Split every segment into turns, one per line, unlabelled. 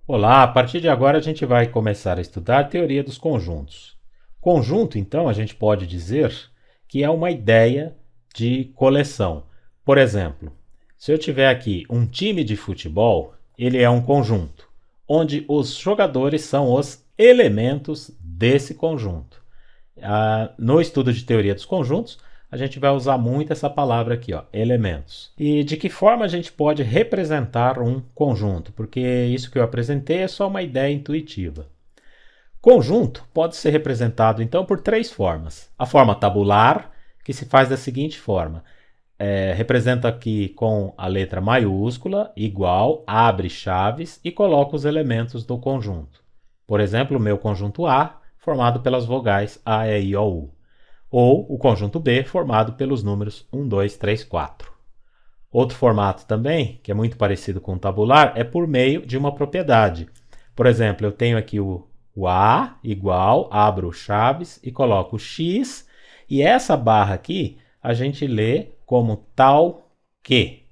Olá, a partir de agora a gente vai começar a estudar a teoria dos conjuntos. Conjunto, então, a gente pode dizer que é uma ideia de coleção. Por exemplo, se eu tiver aqui um time de futebol, ele é um conjunto, onde os jogadores são os elementos desse conjunto. No estudo de teoria dos conjuntos, a gente vai usar muito essa palavra aqui, ó, elementos. E de que forma a gente pode representar um conjunto? Porque isso que eu apresentei é só uma ideia intuitiva. Conjunto pode ser representado, então, por três formas. A forma tabular, que se faz da seguinte forma. Representa aqui com a letra maiúscula, igual, abre chaves e coloca os elementos do conjunto. Por exemplo, o meu conjunto A, formado pelas vogais A, E, I, O, U. Ou o conjunto B, formado pelos números 1, 2, 3, 4. Outro formato também, que é muito parecido com o tabular, é por meio de uma propriedade. Por exemplo, eu tenho aqui o A igual, abro chaves e coloco X, e essa barra aqui a gente lê como tal que.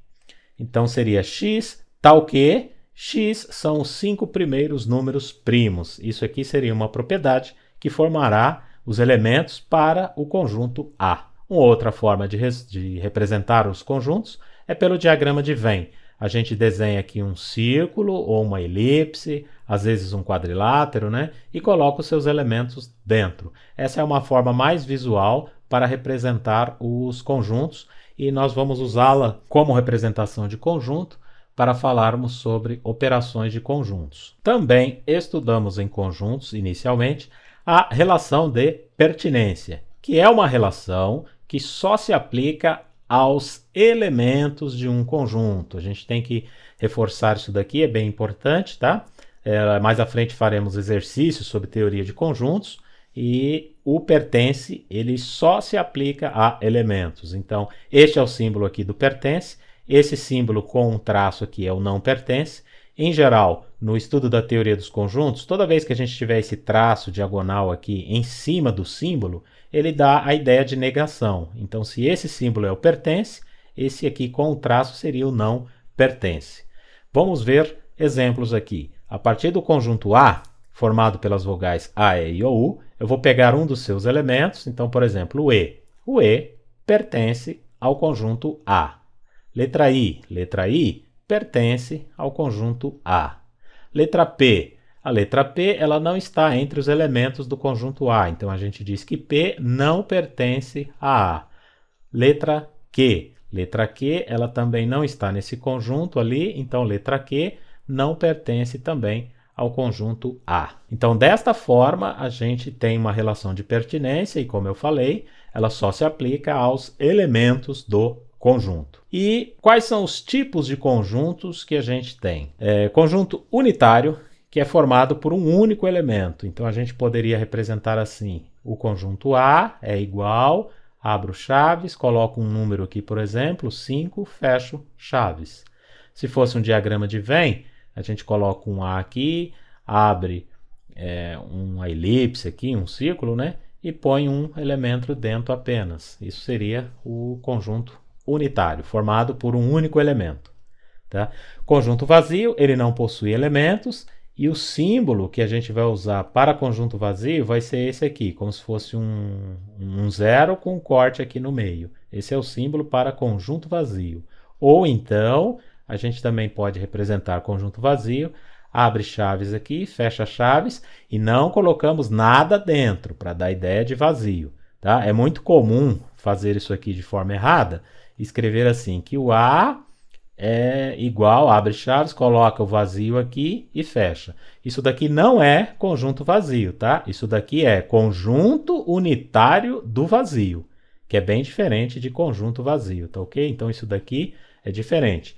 Então seria X tal que, X são os 5 primeiros números primos. Isso aqui seria uma propriedade que formará os elementos para o conjunto A. Uma outra forma de representar os conjuntos é pelo diagrama de Venn. A gente desenha aqui um círculo ou uma elipse, às vezes um quadrilátero, né? E coloca os seus elementos dentro. Essa é uma forma mais visual para representar os conjuntos e nós vamos usá-la como representação de conjunto para falarmos sobre operações de conjuntos. Também estudamos em conjuntos, inicialmente, a relação de pertinência, que é uma relação que só se aplica aos elementos de um conjunto. A gente tem que reforçar isso daqui, é bem importante, tá? Mais à frente faremos exercícios sobre teoria de conjuntos e o pertence, ele só se aplica a elementos. Então, este é o símbolo aqui do pertence, esse símbolo com um traço aqui é o não pertence. Em geral, no estudo da teoria dos conjuntos, toda vez que a gente tiver esse traço diagonal aqui em cima do símbolo, ele dá a ideia de negação. Então, se esse símbolo é o pertence, esse aqui com o traço seria o não pertence. Vamos ver exemplos aqui. A partir do conjunto A, formado pelas vogais A, E, I, O, U, eu vou pegar um dos seus elementos. Então, por exemplo, o E. O E pertence ao conjunto A. Letra I. Letra I pertence ao conjunto A. Letra P. A letra P ela não está entre os elementos do conjunto A, então a gente diz que P não pertence a A. Letra Q. Letra Q ela também não está nesse conjunto ali, então letra Q não pertence também ao conjunto A. Então, desta forma, a gente tem uma relação de pertinência e, como eu falei, ela só se aplica aos elementos do conjunto. E quais são os tipos de conjuntos que a gente tem? Conjunto unitário, que é formado por um único elemento. Então, a gente poderia representar assim: o conjunto A é igual, abro chaves, coloco um número aqui, por exemplo, 5, fecho chaves. Se fosse um diagrama de Venn, a gente coloca um A aqui, abre uma elipse aqui, um círculo, né? E põe um elemento dentro apenas. Isso seria o conjunto unitário, formado por um único elemento. Tá? Conjunto vazio, ele não possui elementos, e o símbolo que a gente vai usar para conjunto vazio vai ser esse aqui, como se fosse um zero com um corte aqui no meio. Esse é o símbolo para conjunto vazio. Ou então, a gente também pode representar conjunto vazio, abre chaves aqui, fecha chaves, e não colocamos nada dentro, para dar ideia de vazio. Tá? É muito comum fazer isso aqui de forma errada, escrever assim, que o A é igual, abre chaves, coloca o vazio aqui e fecha. Isso daqui não é conjunto vazio, tá? Isso daqui é conjunto unitário do vazio, que é bem diferente de conjunto vazio, tá ok? Então isso daqui é diferente.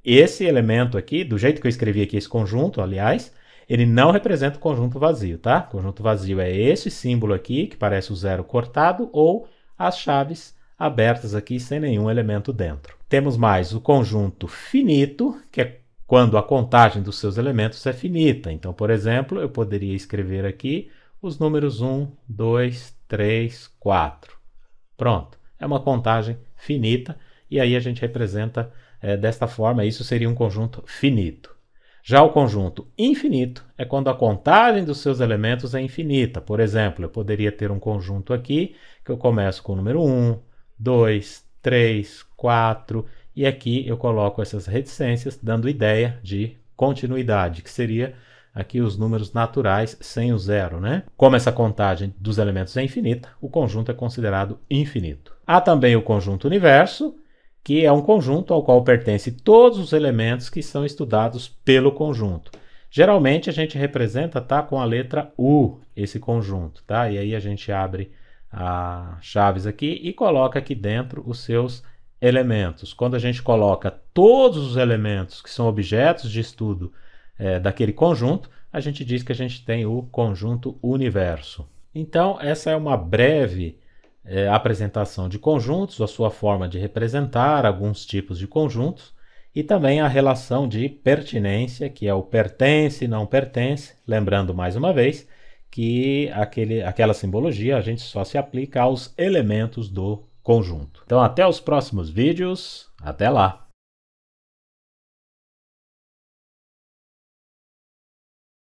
Esse elemento aqui, do jeito que eu escrevi aqui esse conjunto, aliás, ele não representa o conjunto vazio, tá? Conjunto vazio é esse símbolo aqui, que parece o zero cortado, ou as chaves abertas aqui sem nenhum elemento dentro. Temos mais o conjunto finito, que é quando a contagem dos seus elementos é finita. Então, por exemplo, eu poderia escrever aqui os números 1, 2, 3, 4. Pronto, é uma contagem finita e aí a gente representa desta forma, isso seria um conjunto finito. Já o conjunto infinito é quando a contagem dos seus elementos é infinita. Por exemplo, eu poderia ter um conjunto aqui que eu começo com o número 1, 2, 3, 4 e aqui eu coloco essas reticências dando ideia de continuidade, que seria aqui os números naturais sem o zero, né? Como essa contagem dos elementos é infinita, o conjunto é considerado infinito. Há também o conjunto universo, que é um conjunto ao qual pertencem todos os elementos que são estudados pelo conjunto. Geralmente a gente representa, tá, com a letra U esse conjunto, tá? E aí a gente abre as chaves aqui e coloca aqui dentro os seus elementos. Quando a gente coloca todos os elementos que são objetos de estudo daquele conjunto, a gente diz que a gente tem o conjunto universo. Então, essa é uma breve apresentação de conjuntos, a sua forma de representar alguns tipos de conjuntos e também a relação de pertinência, que é o pertence e não pertence, lembrando mais uma vez que aquela simbologia a gente só se aplica aos elementos do conjunto. Então até os próximos vídeos, até lá!